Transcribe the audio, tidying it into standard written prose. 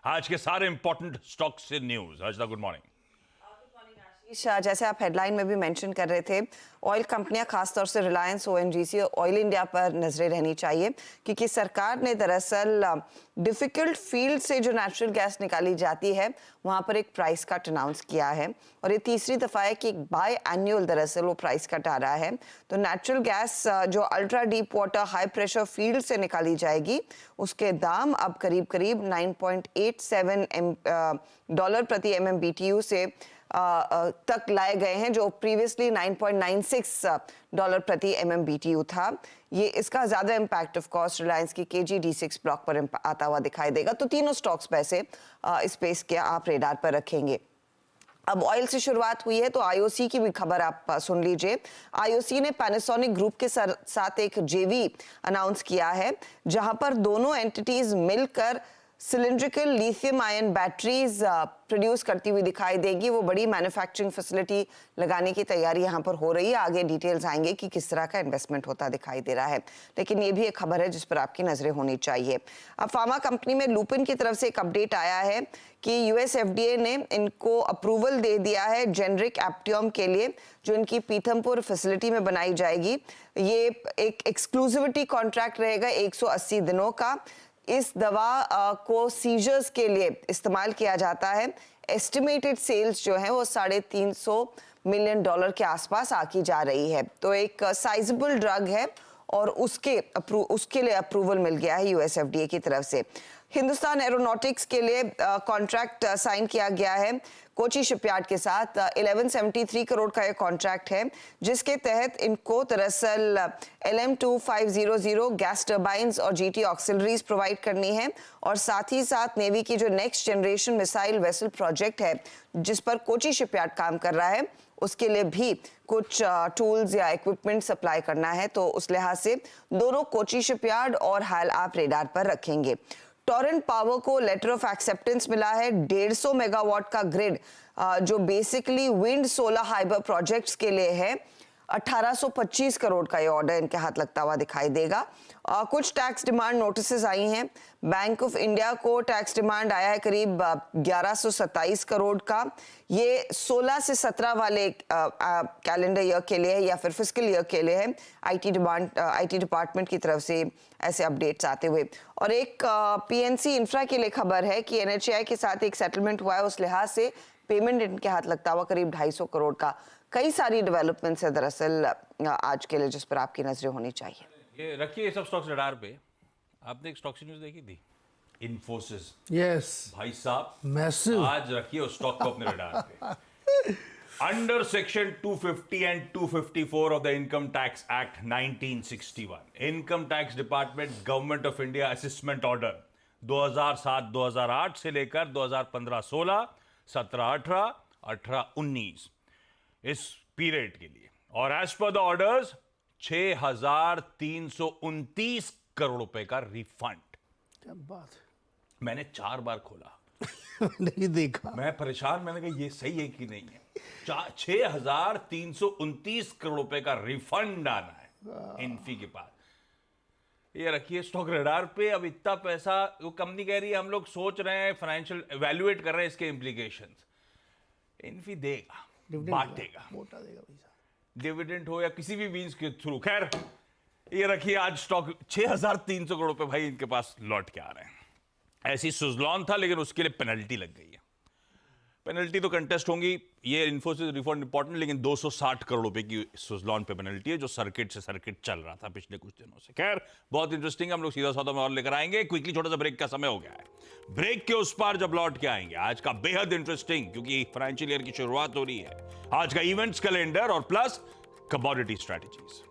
आज के सारे इंपॉर्टेंट स्टॉक्स से न्यूज। Harshada, good morning. जैसे आप हेडलाइन में भी मेंशन कर रहे थे, ऑयल कंपनियां खासतौर से रिलायंस, ओएनजीसी और ऑयल इंडिया पर नजरें रहनी चाहिए, क्योंकि सरकार ने दरअसल डिफिकल्ट फील्ड से जो नेचुरल गैस निकाली जाती है वहां पर एक प्राइस कट अनाउंस किया है और ये तीसरी दफा है कि बाय एनुअल दरअसल वो प्राइस कट आ रहा है। तो नेचुरल गैस जो ultra deep water high pressure field से निकाली जाएगी उसके दाम अब करीब करीब 9.87 डॉलर प्रति MMBTU से तक लाए गए हैं, जो प्रीवियसली 9.96 डॉलर प्रति MMBTU था। ये इसका ज्यादा इम्पैक्ट ऑफ कोर्स रिलायंस की KG-D6 ब्लॉक पर आता हुआ दिखाई देगा। तो तीनों स्टॉक्स पे से स्पेस के आप रेडार पर रखेंगे। अब ऑयल से शुरुआत हुई है तो IOC की भी खबर आप सुन लीजिए। IOC ने पैनासोनिक ग्रुप के साथ एक JV अनाउंस किया है, जहां पर दोनों एंटिटीज मिलकर cylindrical lithium ion batteries produce करती हुई दिखाई देगी। वो बड़ी मैन्युफैक्चरिंग फैसिलिटी लगाने की तैयारी यहाँ पर हो रही है। आगे डिटेल्स आएंगे कि किस तरह का इन्वेस्टमेंट होता दिखाई दे रहा है, लेकिन ये भी एक खबर है जिस पर आपकी नजरें होनी चाहिए। अब फार्मा कंपनी में लुपिन की तरफ से एक अपडेट आया है कि US FDA ने इनको अप्रूवल दे दिया है जेनरिक एप्टियम के लिए, जो इनकी पीथमपुर फैसिलिटी में बनाई जाएगी। ये एक एक्सक्लूसिविटी कॉन्ट्रैक्ट रहेगा 180 दिनों का। इस दवा को सीजर्स के लिए इस्तेमाल किया जाता है। एस्टिमेटेड सेल्स जो है वो $350 मिलियन के आसपास आकी जा रही है। तो एक साइजेबल ड्रग है और उसके लिए अप्रूवल मिल गया है US FDA की तरफ से। हिंदुस्तान एरोनॉटिक्स के लिए कॉन्ट्रैक्ट साइन किया गया है कोची शिपयार्ड के साथ। 1173 करोड़ का ये कॉन्ट्रैक्ट है, जिसके तहत इनको दरअसल LM-2500 गैस टर्बाइंस और GT ऑक्सिलरीज प्रोवाइड करनी है और साथ ही साथ नेवी की जो next generation missile vessel project है जिस पर कोची शिपयार्ड काम कर रहा है, उसके लिए भी कुछ टूल्स या इक्विपमेंट सप्लाई करना है। तो उस लिहाज से दोनों कोची शिपयार्ड और हाल आप रेडार पर रखेंगे। टोरेंट पावर को लेटर ऑफ एक्सेप्टेंस मिला है 150 मेगावाट का ग्रिड, जो basically wind solar Haber projects के लिए है। 1825 करोड़ का ये ऑर्डर इनके हाथ लगता हुआ दिखाई देगा। कुछ टैक्स डिमांड नोटिसेस आई हैं। बैंक ऑफ इंडिया को टैक्स डिमांड आया है करीब 1127 करोड़ का। ये 16 से 17 वाले कैलेंडर ईयर के लिए है या फिर फिस्कल ईयर के लिए है। IT डिपार्टमेंट की तरफ से ऐसे अपडेट्स आते हुए। और एक PNC इंफ्रा के लिए खबर है कि NHAI के साथ एक सेटलमेंट हुआ है, उस लिहाज से पेमेंट इनके हाथ लगता हुआ करीब 250 करोड़ का। कई सारी डेवलपमेंट्स है दरअसल आज के लिए जिस पर आपकी नजरें होनी चाहिए। ये रखिए ये सब स्टॉक्स रडार पे। आपने एक स्टॉक न्यूज देखी थी, इन्फोसिस। यस भाई साहब, मैसिव। आज रखिए उस स्टॉक को अपने रडार पे। Under section 250 and 254 of the income tax act 1961, income tax department government of India assessment order 2007-2008 से लेकर 2015-16, 17-18, 18-19 इस पीरियड के लिए। और as per the orders 6329 crore रुपए का रिफंड। क्या बात है। मैंने 4 बार खोला नहीं देखा, मैं परेशान। मैंने कहा ये सही है कि नहीं है। 6329 करोड़ रुपए का रिफंड आना है इन्फी के पास। ये रखिए स्टॉक रडार पे। अब इतना पैसा वो कंपनी कह रही है, हम लोग सोच रहे हैं, फाइनेंशियल एवेल्युएट कर रहे हैं इसके इंप्लीकेशंस। इन्फी देगा, बांटेगा, मोटा देगा पैसा, डिविडेंड हो या किसी भी मींस के थ्रू। खैर ये रखिए आज स्टॉक 6300 करोड़ रुपए भाई इनके पास लौट के आ रहे हैं। ऐसी सुजलॉन था लेकिन उसके लिए पेनल्टी लग गई है। पेनल्टी तो कंटेस्ट होंगी, ये इन्फोसिस रिफंड इंपॉर्टेंट, लेकिन 260 करोड़ रुपए की सुजलॉन पे पेनल्टी है जो सर्किट से सर्किट चल रहा था पिछले कुछ दिनों से। खैर बहुत इंटरेस्टिंग, हम लोग सीधा सौदा में और लेकर आएंगे। क्विकली छोटा सा ब्रेक का समय हो गया है। ब्रेक के उस पार जब लौट के आएंगे आज का बेहद इंटरेस्टिंग, क्योंकि फाइनेंशियल ईयर की शुरुआत हो रही है, आज का इवेंट्स कैलेंडर और प्लस कमोडिटी स्ट्रैटेजीज।